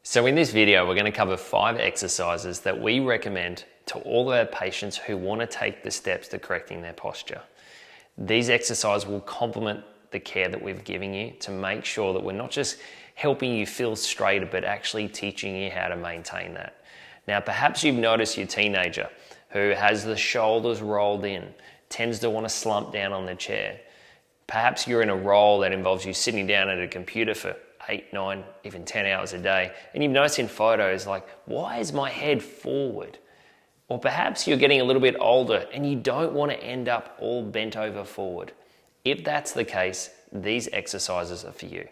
So in this video, we're going to cover 5 exercises that we recommend to all of our patients who want to take the steps to correcting their posture. These exercises will complement the care that we've given you to make sure that we're not just helping you feel straighter, but actually teaching you how to maintain that. Now, perhaps you've noticed your teenager who has the shoulders rolled in, tends to want to slump down on the chair. Perhaps you're in a role that involves you sitting down at a computer for 8, 9, even 10 hours a day, and you've noticed in photos like, why is my head forward? Or perhaps you're getting a little bit older and you don't want to end up all bent over forward. If that's the case, these exercises are for you.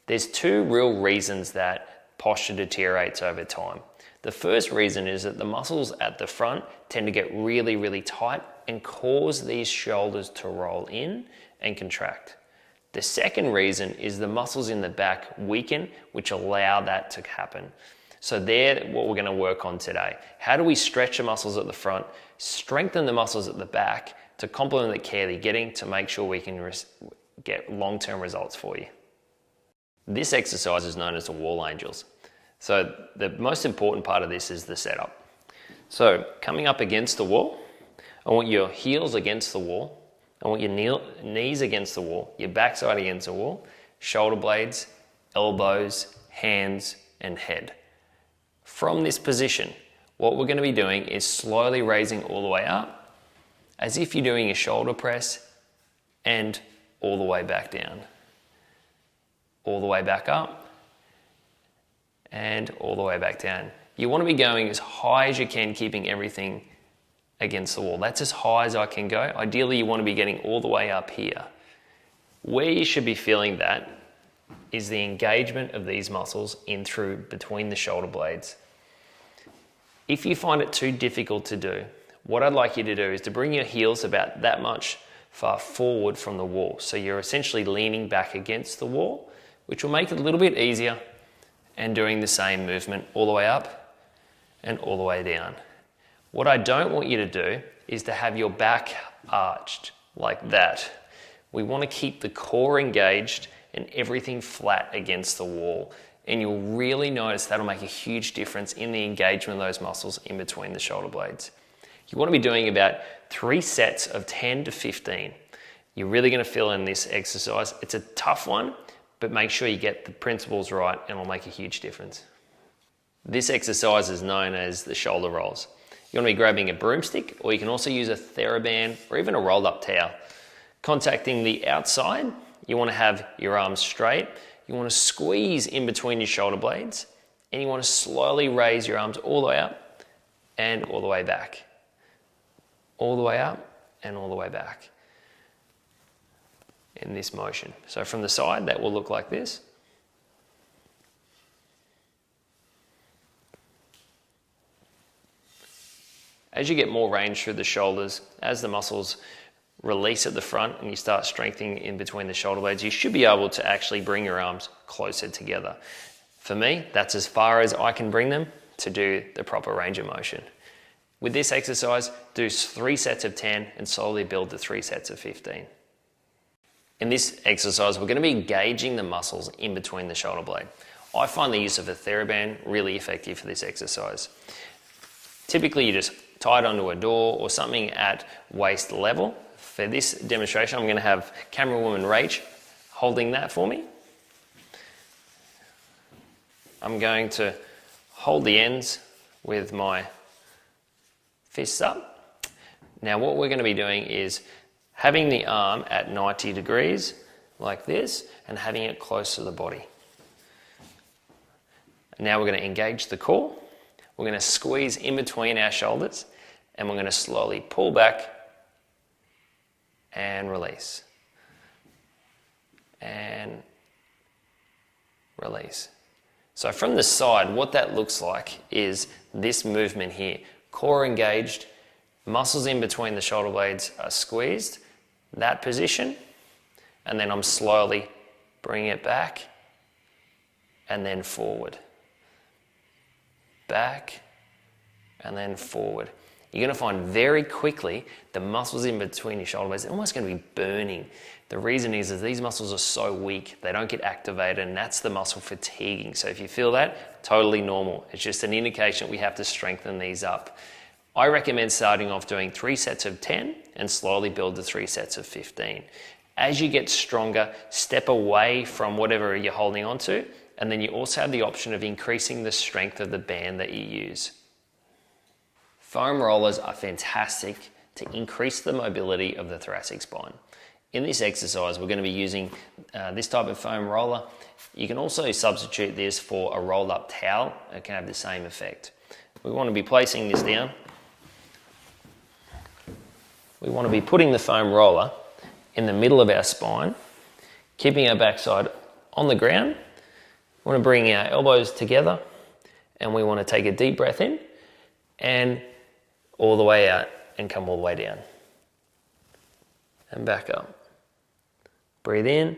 There's 2 real reasons that posture deteriorates over time. The first reason is that the muscles at the front tend to get really, really tight and cause these shoulders to roll in and contract. The second reason is the muscles in the back weaken, which allow that to happen. So they're what we're going to work on today. How do we stretch the muscles at the front, strengthen the muscles at the back to complement the care they're getting to make sure we can get long-term results for you? This exercise is known as the wall angels. So the most important part of this is the setup. So coming up against the wall, I want your heels against the wall. I want your knees against the wall, your backside against the wall, shoulder blades, elbows, hands, and head. From this position, what we're going to be doing is slowly raising all the way up, as if you're doing a shoulder press, and all the way back down. All the way back up, and all the way back down. You want to be going as high as you can, keeping everything against the wall. That's as high as I can go. Ideally, you want to be getting all the way up here. Where you should be feeling that is the engagement of these muscles in through between the shoulder blades. If you find it too difficult to do, what I'd like you to do is to bring your heels about that much far forward from the wall. So you're essentially leaning back against the wall, which will make it a little bit easier, and doing the same movement all the way up and all the way down. What I don't want you to do is to have your back arched like that. We want to keep the core engaged and everything flat against the wall. And you'll really notice that'll make a huge difference in the engagement of those muscles in between the shoulder blades. You want to be doing about 3 sets of 10 to 15. You're really going to feel in this exercise. It's a tough one, but make sure you get the principles right and it'll make a huge difference. This exercise is known as the shoulder rolls. You want to be grabbing a broomstick, or you can also use a TheraBand or even a rolled up towel. Contacting the outside, you want to have your arms straight. You want to squeeze in between your shoulder blades, and you want to slowly raise your arms all the way up and all the way back. All the way up and all the way back in this motion. So from the side, that will look like this. As you get more range through the shoulders, as the muscles release at the front and you start strengthening in between the shoulder blades, you should be able to actually bring your arms closer together. For me, that's as far as I can bring them to do the proper range of motion. With this exercise, do 3 sets of 10 and slowly build to 3 sets of 15. In this exercise, we're going to be engaging the muscles in between the shoulder blade. I find the use of a TheraBand really effective for this exercise. Typically, you just tie it onto a door or something at waist level. For this demonstration, I'm going to have camera woman Rach holding that for me. I'm going to hold the ends with my fists up. Now, what we're going to be doing is having the arm at 90 degrees like this and having it close to the body. Now we're going to engage the core. We're going to squeeze in between our shoulders, and we're going to slowly pull back and release. And release. So from the side, what that looks like is this movement here. Core engaged, muscles in between the shoulder blades are squeezed, that position, and then I'm slowly bringing it back and then forward. Back and then forward. you're going to find very quickly the muscles in between your shoulder blades are almost going to be burning. The reason is these muscles are so weak, they don't get activated, and that's the muscle fatiguing. So if you feel that, totally normal. It's just an indication that we have to strengthen these up. I recommend starting off doing 3 sets of 10 and slowly build to 3 sets of 15. As you get stronger, step away from whatever you're holding on to, and then you also have the option of increasing the strength of the band that you use. Foam rollers are fantastic to increase the mobility of the thoracic spine. In this exercise, we're going to be using this type of foam roller. You can also substitute this for a rolled up towel. It can have the same effect. We want to be placing this down. We want to be putting the foam roller in the middle of our spine, keeping our backside on the ground. We want to bring our elbows together, and we want to take a deep breath in and all the way out and come all the way down and back up. Breathe in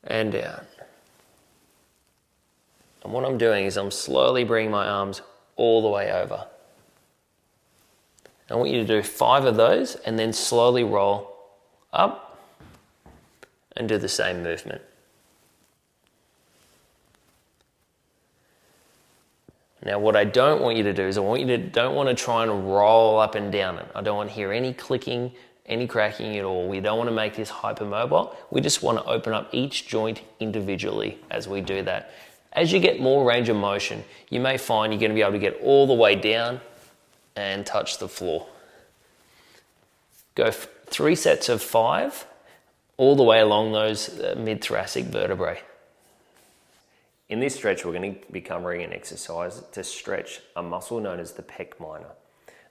and out. And what I'm doing is I'm slowly bringing my arms all the way over. I want you to do 5 of those and then slowly roll up and do the same movement. Now what I don't want you to do is don't want to try and roll up and down it. I don't want to hear any clicking, any cracking at all. We don't want to make this hypermobile. We just want to open up each joint individually as we do that. As you get more range of motion, you may find you're going to be able to get all the way down and touch the floor. Go 3 sets of 5 all the way along those mid-thoracic vertebrae. In this stretch, we're going to be covering an exercise to stretch a muscle known as the pec minor.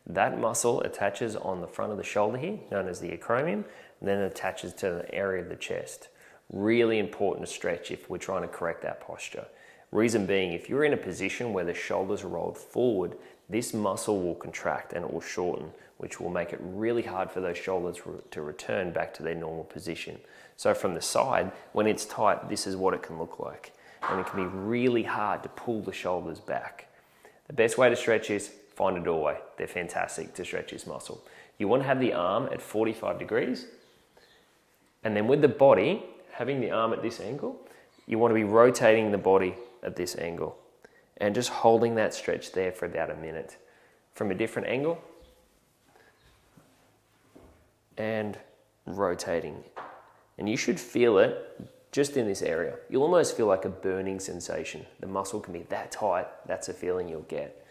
That muscle attaches on the front of the shoulder here, known as the acromion, and then attaches to the area of the chest. Really important to stretch if we're trying to correct that posture. Reason being, if you're in a position where the shoulders are rolled forward, this muscle will contract and it will shorten, which will make it really hard for those shoulders to return back to their normal position. So from the side, when it's tight, this is what it can look like. And it can be really hard to pull the shoulders back. The best way to stretch is find a doorway. They're fantastic to stretch this muscle. You want to have the arm at 45 degrees. And then with the body, having the arm at this angle, you want to be rotating the body at this angle. And just holding that stretch there for about a minute. From a different angle. And rotating. And you should feel it just in this area. You'll almost feel like a burning sensation. The muscle can be that tight, that's a feeling you'll get.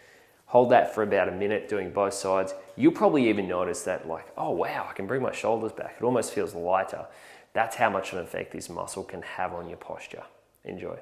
Hold that for about a minute doing both sides. You'll probably even notice that like, oh wow, I can bring my shoulders back. It almost feels lighter. That's how much of an effect this muscle can have on your posture. Enjoy.